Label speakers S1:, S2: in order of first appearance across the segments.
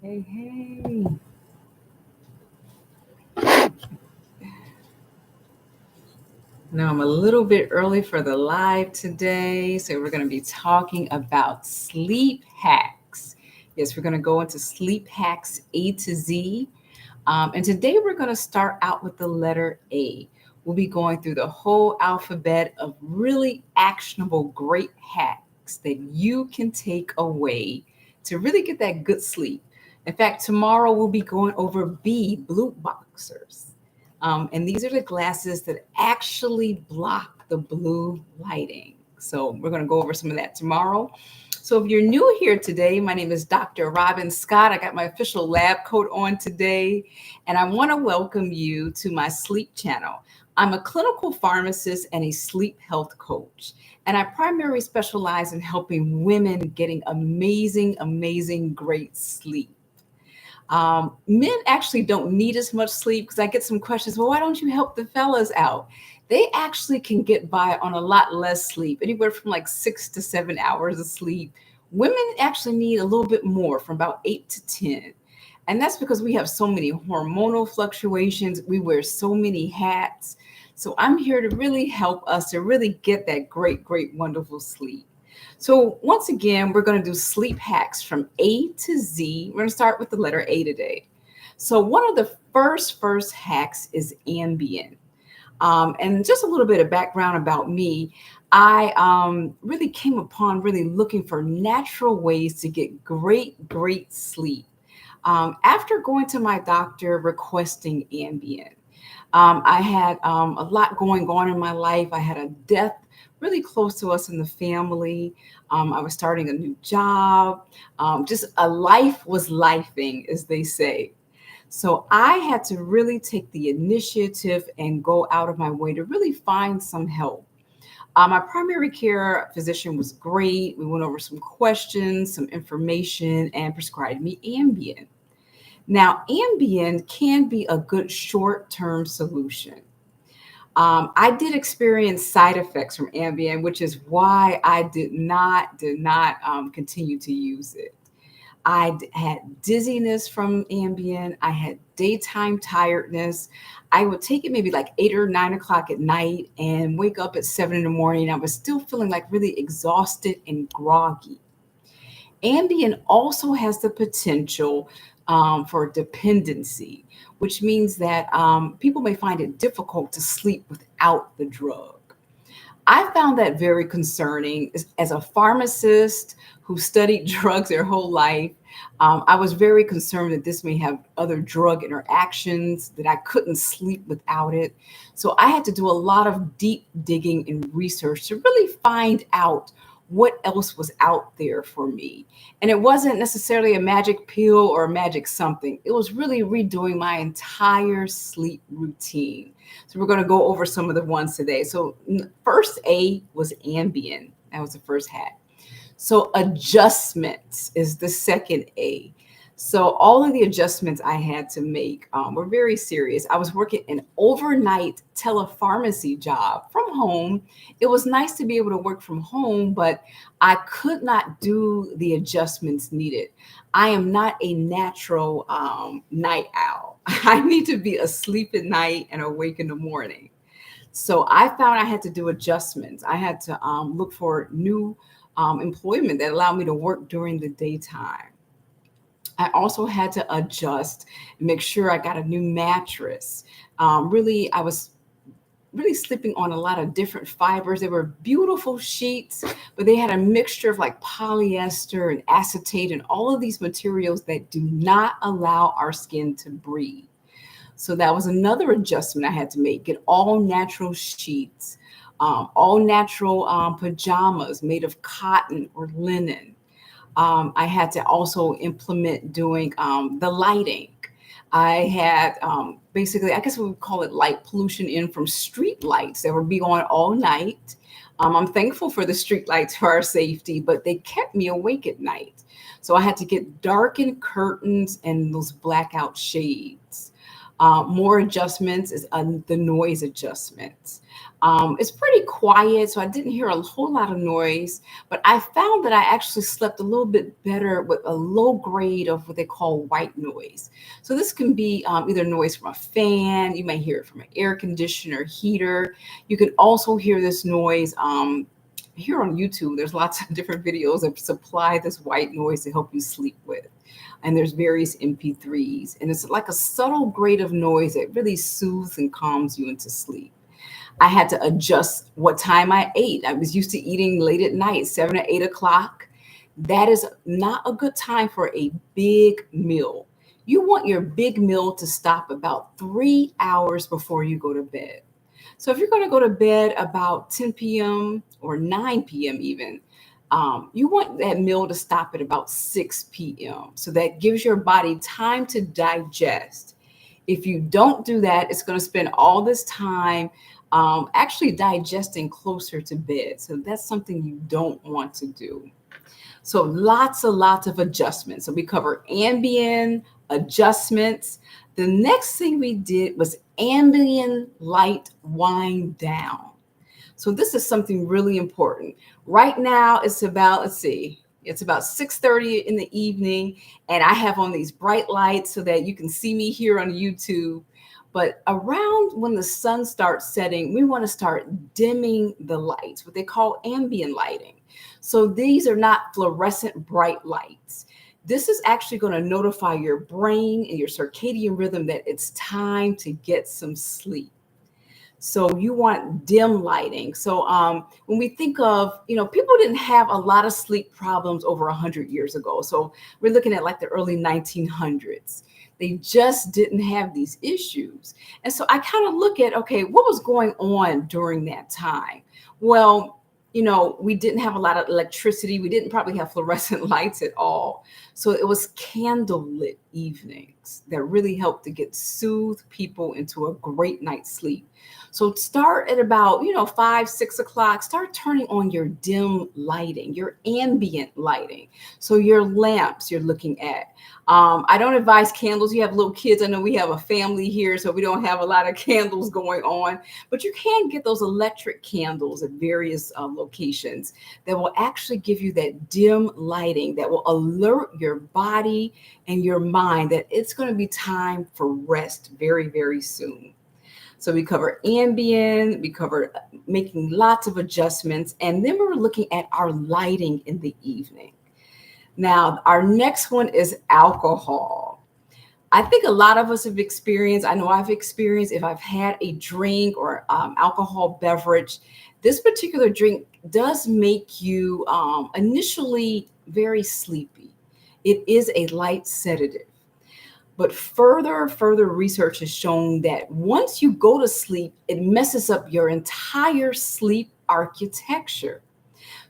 S1: Hey, hey. Now I'm a little bit early for the live today. So we're going to be talking about sleep hacks. Yes, we're going to go into sleep hacks A to Z. And today we're going to start out with the letter A. We'll be going through the whole alphabet of really actionable, great hacks that you can take away to really get that good sleep. In fact, tomorrow we'll be going over B, blue boxers. And these are the glasses that actually block the blue lighting. So we're going to go over some of that tomorrow. So if you're new here today, my name is Dr. Robin Scott. I got my official lab coat on today, and I want to welcome you to my sleep channel. I'm a clinical pharmacist and a sleep health coach, and I primarily specialize in helping women getting amazing, amazing, great sleep. Men actually don't need as much sleep because I get some questions. Well, why don't you help the fellas out? They actually can get by on a lot less sleep, anywhere from like 6 to 7 hours of sleep. Women actually need a little bit more, from about 8 to 10. And that's because we have so many hormonal fluctuations. We wear so many hats. So I'm here to really help us to really get that great, great, wonderful sleep. So once again, we're going to do sleep hacks from A to Z. We're going to start with the letter A today. So one of the first hacks is Ambien. And just a little bit of background about me. I really came upon really looking for natural ways to get great, great sleep. After going to my doctor requesting Ambien, I had a lot going on in my life. I had a death really close to us in the family. I was starting a new job. Just a life was lifing, as they say. So I had to really take the initiative and go out of my way to really find some help. My primary care physician was great. We went over some questions, some information, and prescribed me Ambien. Now, Ambien can be a good short-term solution. I did experience side effects from Ambien, which is why I did not continue to use it. Had dizziness from Ambien. I had daytime tiredness. I would take it maybe like 8 or 9 o'clock at night and wake up at 7 in the morning. I was still feeling like really exhausted and groggy. Ambien also has the potential for dependency, which means that people may find it difficult to sleep without the drug. I found that very concerning. As a pharmacist who studied drugs their whole life, I was very concerned that this may have other drug interactions, that I couldn't sleep without it. So I had to do a lot of deep digging and research to really find out what else was out there for me. And it wasn't necessarily a magic pill or a magic something. It was really redoing my entire sleep routine. So we're going to go over some of the ones today. So first A was Ambien. That was the first hack. So adjustments is the second A. So all of the adjustments I had to make were very serious. I was working an overnight telepharmacy job from home. It was nice to be able to work from home, but I could not do the adjustments needed. I am not a natural night owl. I need to be asleep at night and awake in the morning. So I found I had to do adjustments. I had to look for new employment that allowed me to work during the daytime. I also had to adjust and make sure I got a new mattress. I was really sleeping on a lot of different fibers. They were beautiful sheets, but they had a mixture of like polyester and acetate and all of these materials that do not allow our skin to breathe. So that was another adjustment I had to make. Get all natural sheets, all natural pajamas made of cotton or linen. I had to also implement doing the lighting. I had basically, I guess we would call it light pollution in from street lights that would be on all night. I'm thankful for the street lights for our safety, but they kept me awake at night. So I had to get darkened curtains and those blackout shades. More adjustments is the noise adjustments. It's pretty quiet, so I didn't hear a whole lot of noise, but I found that I actually slept a little bit better with a low grade of what they call white noise. So this can be either noise from a fan, you may hear it from an air conditioner, heater. You can also hear this noise here on YouTube. There's lots of different videos that supply this white noise to help you sleep with. And there's various MP3s, and it's like a subtle grade of noise that really soothes and calms you into sleep. I had to adjust what time I ate. I was used to eating late at night, 7 or 8 o'clock. That is not a good time for a big meal. You want your big meal to stop about 3 hours before you go to bed. So if you're going to go to bed about 10 p.m. or 9 p.m. even, you want that meal to stop at about 6 p.m. So that gives your body time to digest. If you don't do that, it's going to spend all this time actually digesting closer to bed. So that's something you don't want to do. So lots of adjustments. So we covered Ambien adjustments. The next thing we did was Ambien light wind down. So this is something really important. Right now it's about, it's about 6:30 in the evening, and I have on these bright lights so that you can see me here on YouTube. But around when the sun starts setting, we want to start dimming the lights, what they call ambient lighting. So these are not fluorescent bright lights. This is actually going to notify your brain and your circadian rhythm that it's time to get some sleep. So you want dim lighting. So when we think of, people didn't have a lot of sleep problems over 100 years ago. So we're looking at like the early 1900s. They just didn't have these issues. And so I kind of look at, okay, what was going on during that time? Well, we didn't have a lot of electricity. We didn't probably have fluorescent lights at all. So it was candlelit evenings that really helped to soothe people into a great night's sleep. So start at about, 5, 6 o'clock, start turning on your dim lighting, your ambient lighting. So your lamps you're looking at. I don't advise candles. You have little kids. I know we have a family here, so we don't have a lot of candles going on, but you can get those electric candles at various locations that will actually give you that dim lighting that will alert your body and your mind that it's going to be time for rest very, very soon. So we covered Ambien, we covered making lots of adjustments, and then we were looking at our lighting in the evening. Now, our next one is alcohol. I think a lot of us have experienced, I know I've experienced, if I've had a drink or alcohol beverage, this particular drink does make you initially very sleepy. It is a light sedative. But further research has shown that once you go to sleep, it messes up your entire sleep architecture.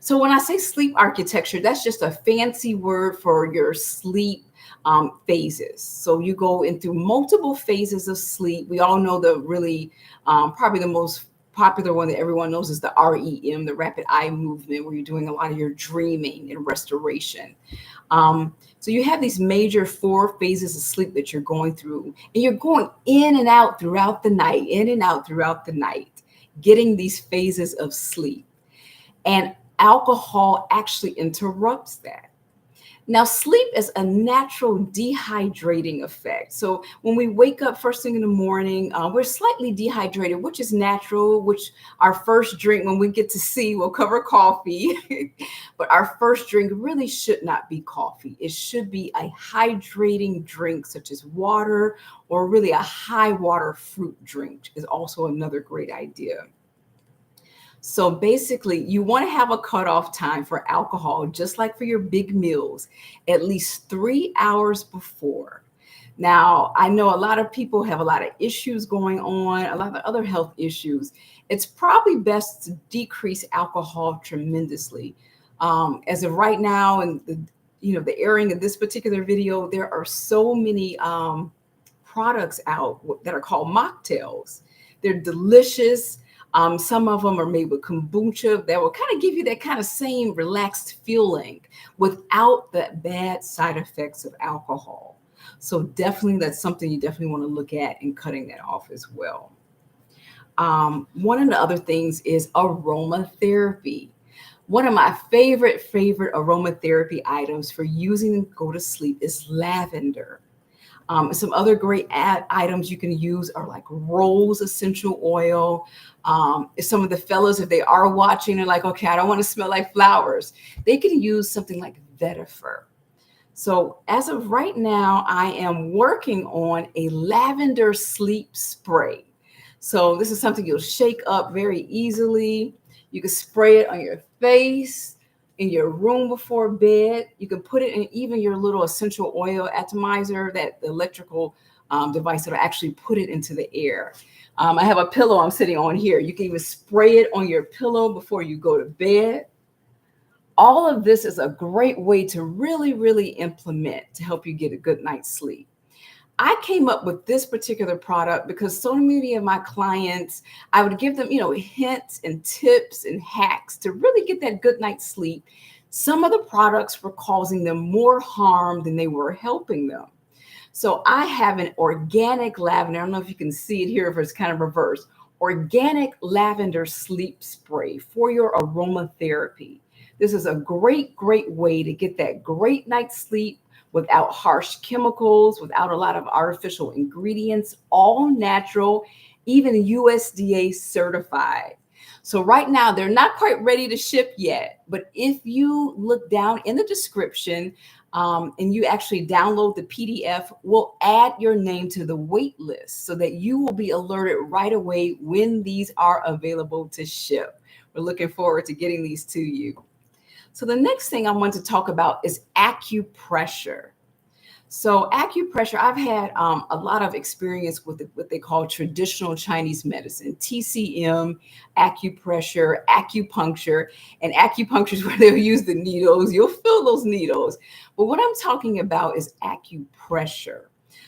S1: So when I say sleep architecture, that's just a fancy word for your sleep phases. So you go into multiple phases of sleep. We all know the really, probably the most popular one that everyone knows is the REM, the rapid eye movement, where you're doing a lot of your dreaming and restoration. So you have these major 4 phases of sleep that you're going through, and you're going in and out throughout the night, getting these phases of sleep. And alcohol actually interrupts that. Now, sleep is a natural dehydrating effect. So when we wake up first thing in the morning, we're slightly dehydrated, which is natural, which our first drink, when we get to see, we'll cover coffee, but our first drink really should not be coffee. It should be a hydrating drink such as water, or really a high water fruit drink is also another great idea. So basically, you want to have a cutoff time for alcohol, just like for your big meals, at least 3 hours before. Now, I know a lot of people have a lot of issues going on, a lot of other health issues. It's probably best to decrease alcohol tremendously. As of right now, and the airing of this particular video, there are so many products out that are called mocktails. They're delicious. Some of them are made with kombucha that will kind of give you that kind of same relaxed feeling without the bad side effects of alcohol. So definitely that's something you definitely want to look at and cutting that off as well. One of the other things is aromatherapy. One of my favorite aromatherapy items for using to go to sleep is lavender. Some other great items you can use are like rose essential oil. If some of the fellows, if they are watching, are like, okay, I don't want to smell like flowers, they can use something like vetiver. So as of right now, I am working on a lavender sleep spray. So this is something you'll shake up very easily. You can spray it on your face, in your room before bed. You can put it in even your little essential oil atomizer, that the electrical device that'll actually put it into the air. I have a pillow I'm sitting on here. You can even spray it on your pillow before you go to bed. All of this is a great way to really implement to help you get a good night's sleep. I came up with this particular product because so many of my clients, I would give them, hints and tips and hacks to really get that good night's sleep. Some of the products were causing them more harm than they were helping them. So I have an organic lavender. I don't know if you can see it here, if it's kind of reversed. Organic lavender sleep spray for your aromatherapy. This is a great way to get that great night's sleep without harsh chemicals, without a lot of artificial ingredients, all natural, even USDA certified. So right now, they're not quite ready to ship yet, but if you look down in the description and you actually download the PDF, we'll add your name to the wait list so that you will be alerted right away when these are available to ship. We're looking forward to getting these to you. So the next thing I want to talk about is acupressure. So acupressure, I've had a lot of experience with what they call traditional Chinese medicine, TCM, acupressure, acupuncture, and acupuncture is where they'll use the needles. You'll feel those needles. But what I'm talking about is acupressure.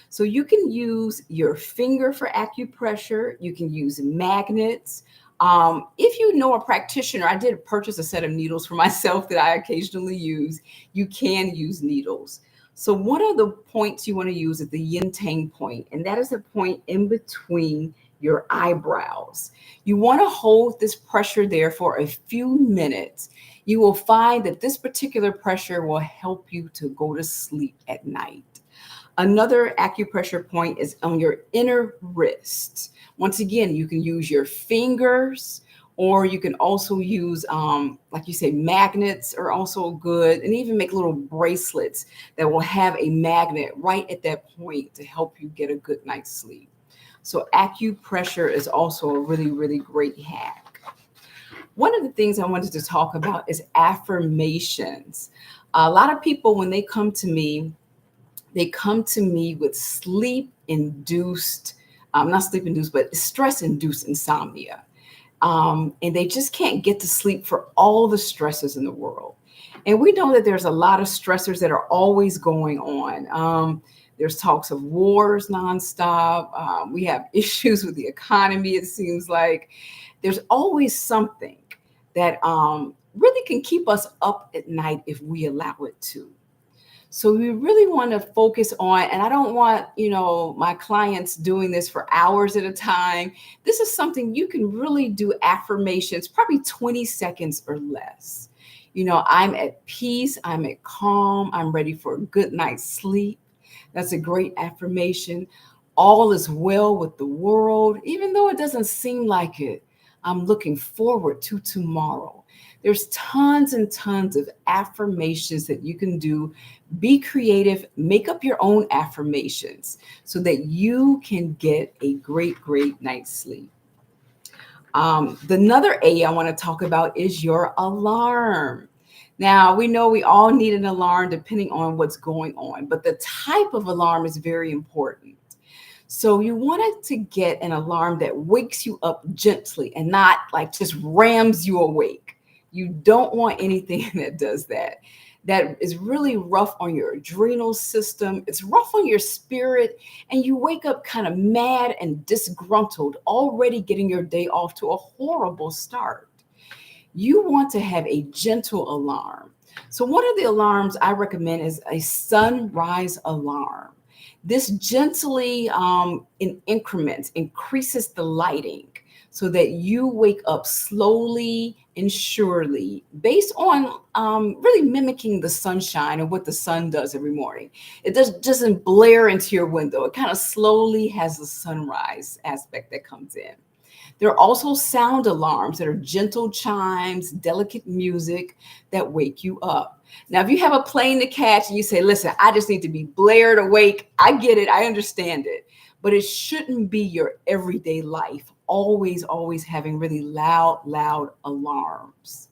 S1: So you can use your finger for acupressure. You can use magnets. If you know a practitioner, I did purchase a set of needles for myself that I occasionally use. You can use needles. So one of the points you want to use is the yin tang point, and that is the point in between your eyebrows. You want to hold this pressure there for a few minutes. You will find that this particular pressure will help you to go to sleep at night. Another acupressure point is on your inner wrist. Once again, you can use your fingers, or you can also use, like you say, magnets are also good, and even make little bracelets that will have a magnet right at that point to help you get a good night's sleep. So acupressure is also a really great hack. One of the things I wanted to talk about is affirmations. A lot of people, when they come to me with sleep-induced, not sleep-induced, but stress-induced insomnia. And they just can't get to sleep for all the stresses in the world. And we know that there's a lot of stressors that are always going on. There's talks of wars nonstop. We have issues with the economy, it seems like. There's always something that really can keep us up at night if we allow it to. So we really want to focus on, and I don't want, my clients doing this for hours at a time. This is something you can really do affirmations, probably 20 seconds or less. I'm at peace, I'm at calm, I'm ready for a good night's sleep. That's a great affirmation. All is well with the world, even though it doesn't seem like it. I'm looking forward to tomorrow. There's tons and tons of affirmations that you can do. Be creative, make up your own affirmations so that you can get a great night's sleep. Another A I want to talk about is your alarm. Now, we know we all need an alarm depending on what's going on, but the type of alarm is very important. So you wanted to get an alarm that wakes you up gently and not like just rams you awake. You don't want anything that does that. That is really rough on your adrenal system. It's rough on your spirit. And you wake up kind of mad and disgruntled, already getting your day off to a horrible start. You want to have a gentle alarm. So one of the alarms I recommend is a sunrise alarm. This gently, in increments, increases the lighting so that you wake up slowly and surely, based on really mimicking the sunshine and what the sun does every morning. It doesn't blare into your window. It kind of slowly has the sunrise aspect that comes in. There are also sound alarms that are gentle chimes, delicate music that wake you up. Now, if you have a plane to catch and you say, listen, I just need to be blared awake, I get it, I understand it. But it shouldn't be your everyday life, always having really loud alarms.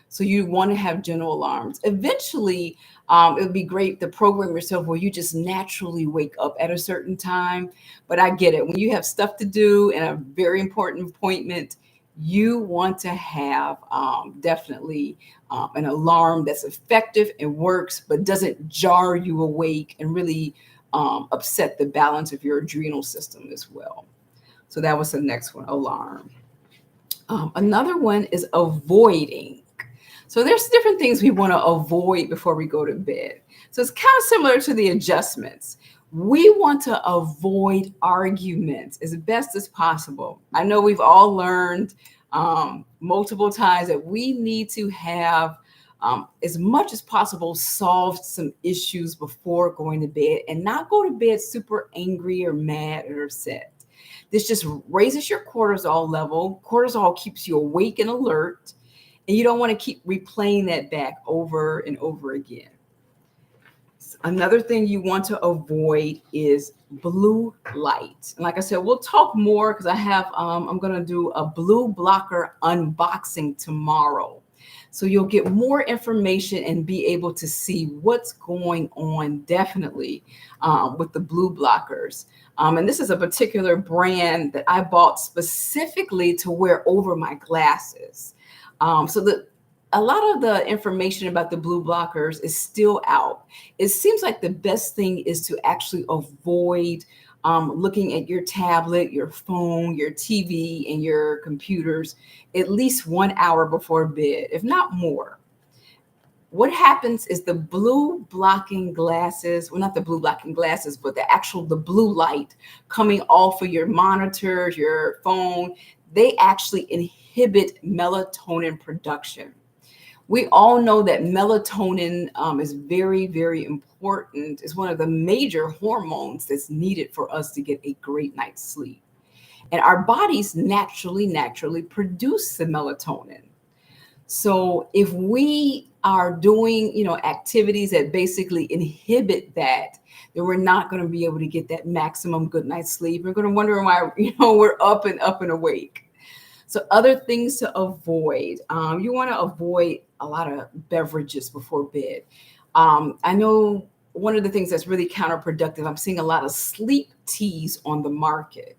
S1: So you want to have general alarms. Eventually, it would be great to program yourself where you just naturally wake up at a certain time. But I get it. When you have stuff to do and a very important appointment, you want to have definitely an alarm that's effective and works, but doesn't jar you awake and really upset the balance of your adrenal system as well. So that was the next one, alarm. Another one is avoiding. So there's different things we want to avoid before we go to bed. So it's kind of similar to the adjustments. We want to avoid arguments as best as possible. I know we've all learned multiple times that we need to have, as much as possible, solved some issues before going to bed and not go to bed super angry or mad or upset. This just raises your cortisol level. Cortisol keeps you awake and alert. And you don't want to keep replaying that back over and over again. Another thing you want to avoid is blue light. And like I said, we'll talk more because I'm going to do a blue blocker unboxing tomorrow. So you'll get more information and be able to see what's going on definitely with the blue blockers. And this is a particular brand that I bought specifically to wear over my glasses. A lot of the information about the blue blockers is still out. It seems like the best thing is to actually avoid looking at your tablet, your phone, your TV, and your computers at least 1 hour before bed, if not more. What happens is the blue blocking glasses, well, not the blue blocking glasses, but the blue light coming off of your monitor, your phone, they actually inhibit melatonin production. We all know that melatonin is very important. It's one of the major hormones that's needed for us to get a great night's sleep. And our bodies naturally produce the melatonin. So if we are doing, activities that basically inhibit that, then we're not going to be able to get that maximum good night's sleep. We're going to wonder why, we're up and awake. So other things to avoid. You want to avoid a lot of beverages before bed. I know one of the things that's really counterproductive, I'm seeing a lot of sleep teas on the market.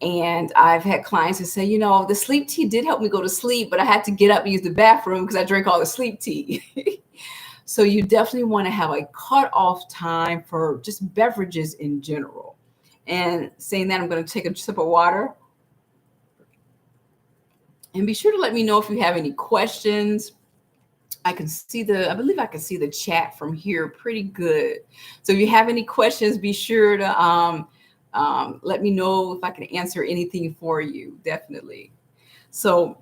S1: And I've had clients who say, the sleep tea did help me go to sleep, but I had to get up and use the bathroom because I drank all the sleep tea. So you definitely want to have a cutoff time for just beverages in general. And saying that, I'm going to take a sip of water. And be sure to let me know if you have any questions. I believe I can see the chat from here pretty good. So if you have any questions, be sure to let me know if I can answer anything for you, definitely. So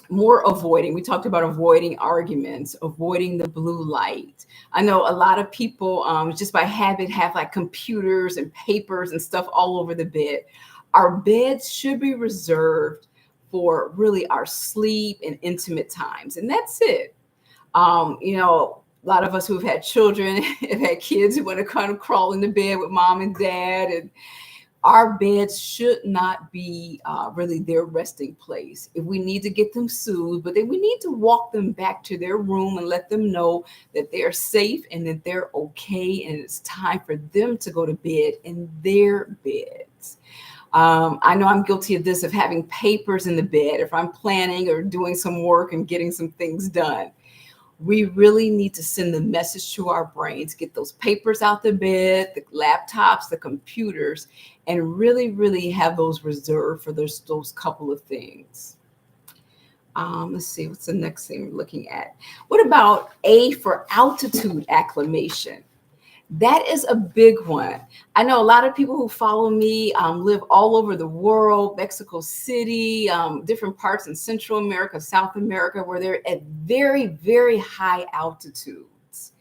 S1: more avoiding. We talked about avoiding arguments, avoiding the blue light. I know a lot of people just by habit have like computers and papers and stuff all over the bed. Our beds should be reserved for really our sleep and intimate times. And that's it. A lot of us who've had children have had kids who want to kind of crawl into bed with mom and dad, and our beds should not be really their resting place. If we need to get them soothed, but then we need to walk them back to their room and let them know that they're safe and that they're okay, and it's time for them to go to bed in their beds. I know I'm guilty of this, of having papers in the bed if I'm planning or doing some work and getting some things done. We really need to send the message to our brains, get those papers out the bed, the laptops, the computers, and really have those reserved for those couple of things. Let's see, what's the next thing we're looking at? What about A for altitude acclimation? That is a big one. I know a lot of people who follow me live all over the world, Mexico City, different parts in Central America, South America, where they're at very, very high altitudes.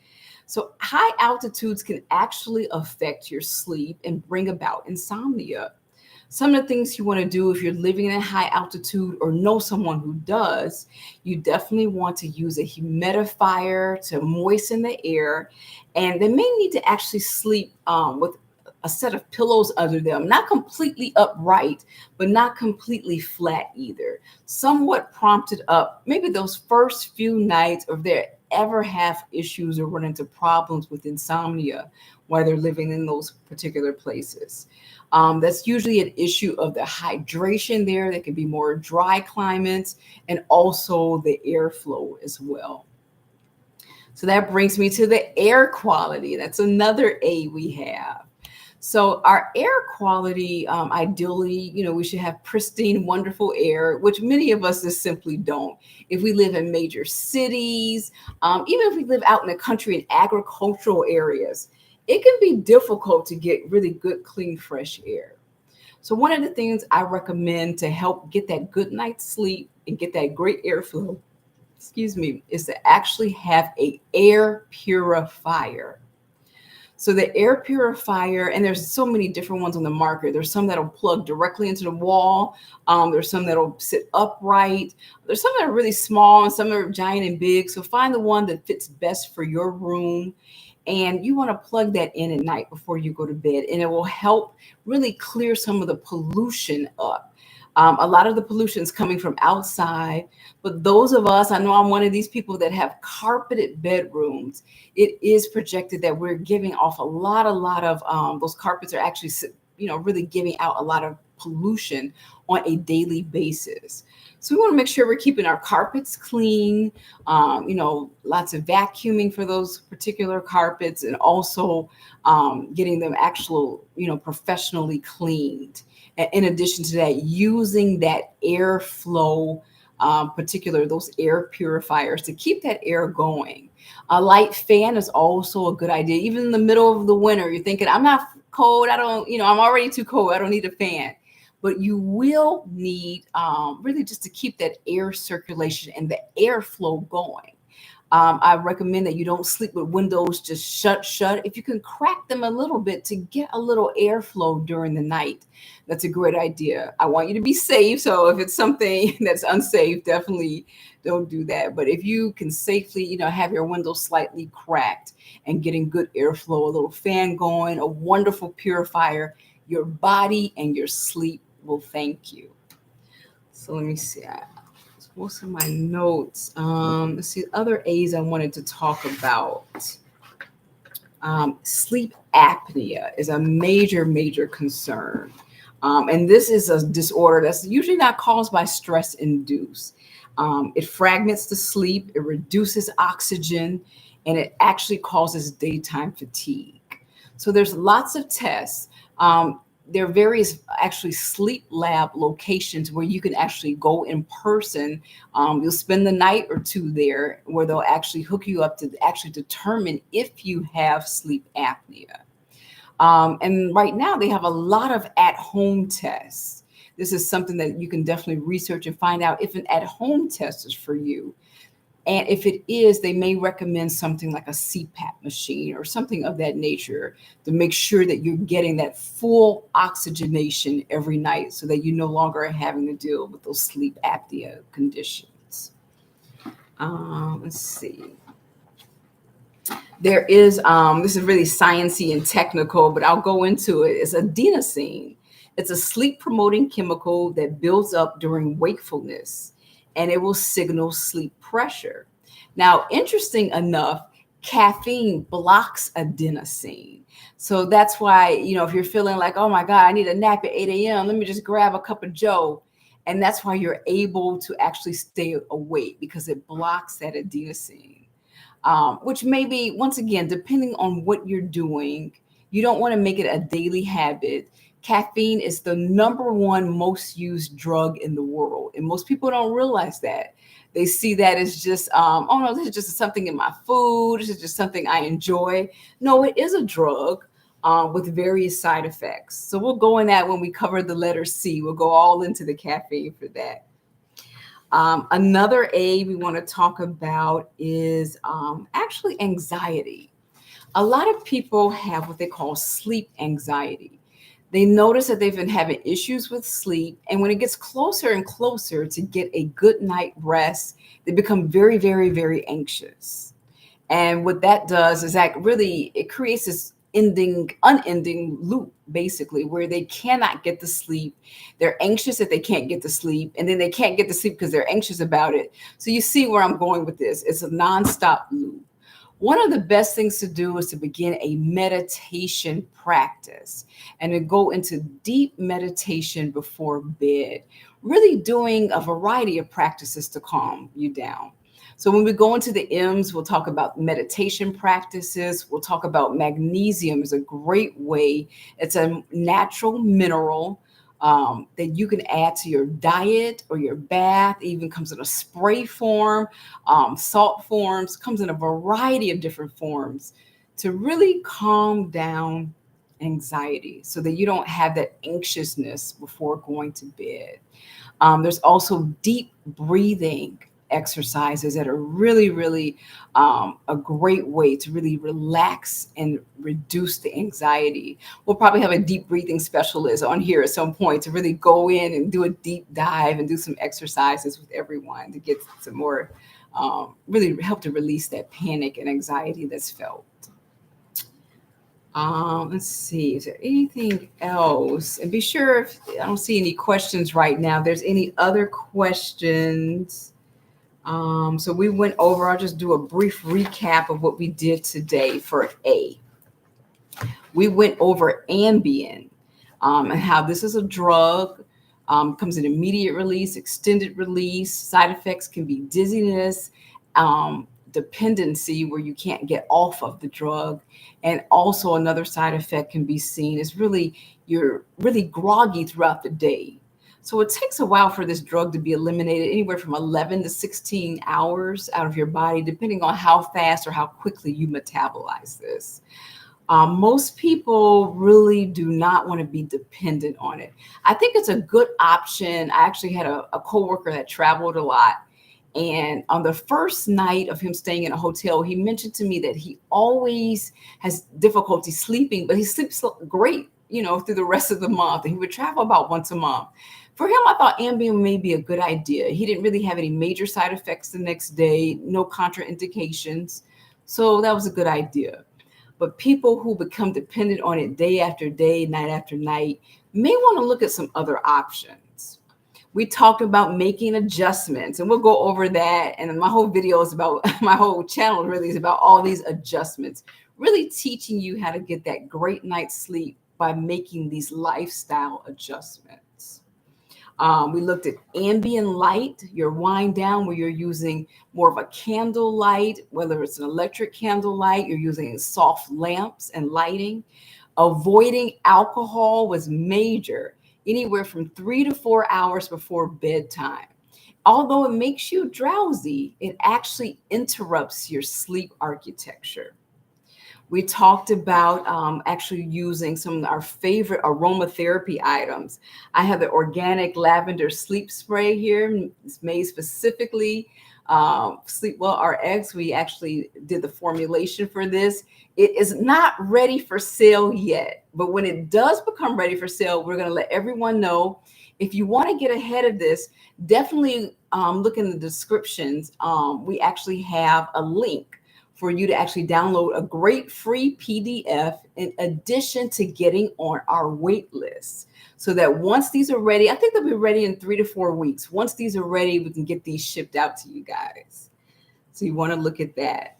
S1: So high altitudes can actually affect your sleep and bring about insomnia. Some of the things you want to do if you're living in a high altitude or know someone who does, you definitely want to use a humidifier to moisten the air. And they may need to actually sleep with a set of pillows under them, not completely upright, but not completely flat either. Somewhat prompted up, maybe those first few nights, or if they ever have issues or run into problems with insomnia while they're living in those particular places. That's usually an issue of the hydration there. There can be more dry climates and also the airflow as well. So that brings me to the air quality. That's another A we have. So our air quality, ideally, we should have pristine, wonderful air, which many of us just simply don't. If we live in major cities, even if we live out in the country in agricultural areas, it can be difficult to get really good, clean, fresh air. So one of the things I recommend to help get that good night's sleep and get that great airflow, is to actually have a air purifier. So the air purifier, and there's so many different ones on the market. There's some that'll plug directly into the wall. There's some that'll sit upright. There's some that are really small and some that are giant and big. So find the one that fits best for your room. And you want to plug that in at night before you go to bed. And it will help really clear some of the pollution up. A lot of the pollution is coming from outside, but those of us, I know I'm one of these people that have carpeted bedrooms. It is projected that we're giving off a lot of those carpets are actually, really giving out a lot of pollution on a daily basis. So we want to make sure we're keeping our carpets clean, lots of vacuuming for those particular carpets, and also getting them professionally cleaned. And in addition to that, using that airflow, those air purifiers to keep that air going. A light fan is also a good idea. Even in the middle of the winter, you're thinking, I'm not cold. I'm already too cold. I don't need a fan. But you will need really just to keep that air circulation and the airflow going. I recommend that you don't sleep with windows just shut. If you can crack them a little bit to get a little airflow during the night, that's a great idea. I want you to be safe. So if it's something that's unsafe, definitely don't do that. But if you can safely, have your windows slightly cracked and getting good airflow, a little fan going, a wonderful purifier, your body and your sleep will thank you. So let me see. Most of my notes. Let's see, other A's I wanted to talk about. Sleep apnea is a major, major concern. And this is a disorder that's usually not caused by stress induced. It fragments the sleep, it reduces oxygen, and it actually causes daytime fatigue. So there's lots of tests. There are various actually sleep lab locations where you can actually go in person. You'll spend the night or two there where they'll actually hook you up to actually determine if you have sleep apnea. And right now they have a lot of at-home tests. This is something that you can definitely research and find out if an at-home test is for you. And if it is, they may recommend something like a CPAP machine or something of that nature to make sure that you're getting that full oxygenation every night so that you no longer are having to deal with those sleep apnea conditions. Let's see. There is, this is really sciencey and technical, but I'll go into it. It's adenosine. It's a sleep promoting chemical that builds up during wakefulness, and it will signal sleep pressure. Now, interesting enough, caffeine blocks adenosine. So that's why, if you're feeling like, oh my God, I need a nap at 8 a.m., let me just grab a cup of Joe. And that's why you're able to actually stay awake, because it blocks that adenosine, which may be, once again, depending on what you're doing, you don't want to make it a daily habit. Caffeine is the number one most used drug in the world. And most people don't realize that. They see that as just, oh no, this is just something in my food. This is just something I enjoy. No, it is a drug with various side effects. So we'll go in that when we cover the letter C. We'll go all into the caffeine for that. Another A we want to talk about is actually anxiety. A lot of people have what they call sleep anxiety. They notice that they've been having issues with sleep, and when it gets closer and closer to get a good night rest, they become very, very, very anxious. And what that does is that really it creates this unending loop, basically, where they cannot get to sleep. They're anxious that they can't get to sleep, and then they can't get to sleep because they're anxious about it. So you see where I'm going with this. It's a nonstop loop. One of the best things to do is to begin a meditation practice and to go into deep meditation before bed, really doing a variety of practices to calm you down. So when we go into the M's, we'll talk about meditation practices. We'll talk about magnesium is a great way. It's a natural mineral that you can add to your diet or your bath. It even comes in a spray form, salt forms, comes in a variety of different forms to really calm down anxiety so that you don't have that anxiousness before going to bed. There's also deep breathing exercises that are really, really a great way to really relax and reduce the anxiety. We'll probably have a deep breathing specialist on here at some point to really go in and do a deep dive and do some exercises with everyone to get some more, really help to release that panic and anxiety that's felt. Let's see, is there anything else? And be sure if I don't see any questions right now, if there's any other questions. So we went over, I'll just do a brief recap of what we did today for A. We went over Ambien and how this is a drug, comes in immediate release, extended release. Side effects can be dizziness, dependency where you can't get off of the drug. And also another side effect can be seen is really, you're really groggy throughout the day. So it takes a while for this drug to be eliminated, anywhere from 11 to 16 hours out of your body, depending on how fast or how quickly you metabolize this. Most people really do not want to be dependent on it. I think it's a good option. I actually had a coworker that traveled a lot. And on the first night of him staying in a hotel, he mentioned to me that he always has difficulty sleeping, but he sleeps great, through the rest of the month. And he would travel about once a month. For him, I thought Ambien may be a good idea. He didn't really have any major side effects the next day, no contraindications. So that was a good idea. But people who become dependent on it day after day, night after night, may want to look at some other options. We talked about making adjustments, and we'll go over that. And my whole video is about, my whole channel really is about all these adjustments, really teaching you how to get that great night's sleep by making these lifestyle adjustments. We looked at ambient light, your wind down, where you're using more of a candle light, whether it's an electric candle light, you're using soft lamps and lighting. Avoiding alcohol was major, anywhere from 3 to 4 hours before bedtime. Although it makes you drowsy, it actually interrupts your sleep architecture. We talked about actually using some of our favorite aromatherapy items. I have the organic lavender sleep spray here. It's made specifically Sleepwell RX. We actually did the formulation for this. It is not ready for sale yet, but when it does become ready for sale, we're going to let everyone know. If you want to get ahead of this, definitely look in the descriptions. We actually have a link for you to actually download a great free PDF in addition to getting on our wait list. So that once these are ready, I think they'll be ready in 3 to 4 weeks. Once these are ready, we can get these shipped out to you guys. So you want to look at that.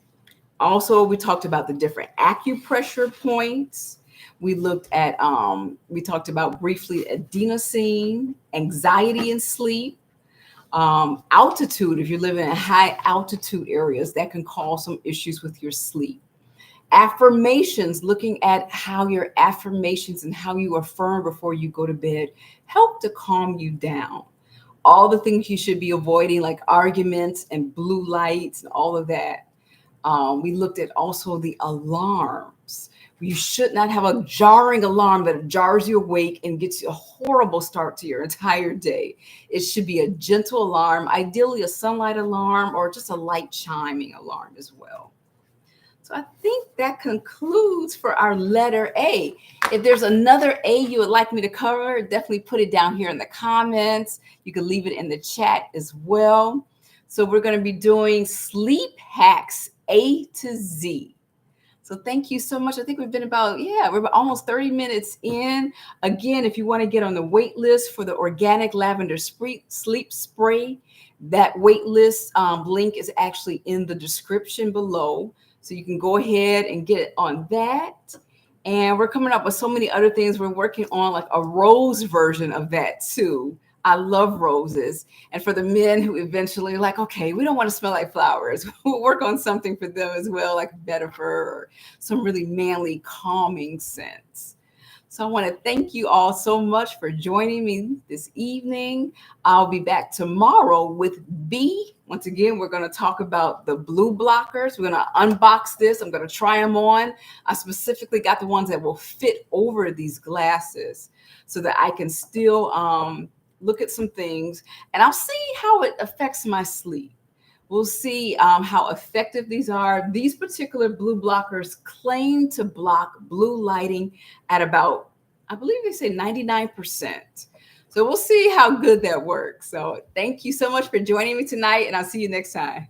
S1: Also, we talked about the different acupressure points. We looked at, we talked about briefly adenosine, anxiety and sleep. Altitude, if you live in high altitude areas, that can cause some issues with your sleep. Affirmations, looking at how your affirmations and how you affirm before you go to bed help to calm you down. all the things you should be avoiding, like arguments and blue lights and all of that. We looked at also the alarms. You should not have a jarring alarm that jars you awake and gets you a horrible start to your entire day. It should be a gentle alarm, ideally a sunlight alarm or just a light chiming alarm as well. So I think that concludes for our letter A. If there's another A you would like me to cover, definitely put it down here in the comments. You can leave it in the chat as well. So we're going to be doing sleep hacks A to Z. So thank you so much. I think we've been we're almost 30 minutes in. Again, if you want to get on the wait list for the organic lavender sleep spray, that wait list link is actually in the description below. So you can go ahead and get on that. And we're coming up with so many other things. We're working on like a rose version of that too. I love roses. And for the men who eventually are like, okay, we don't want to smell like flowers, we'll work on something for them as well, like vetiver or some really manly, calming scents. So I want to thank you all so much for joining me this evening. I'll be back tomorrow with B. Once again, we're going to talk about the blue blockers. We're going to unbox this. I'm going to try them on. I specifically got the ones that will fit over these glasses so that I can still look at some things, and I'll see how it affects my sleep. We'll see how effective these are. These particular blue blockers claim to block blue lighting at about, I believe they say 99%. So we'll see how good that works. So thank you so much for joining me tonight, and I'll see you next time.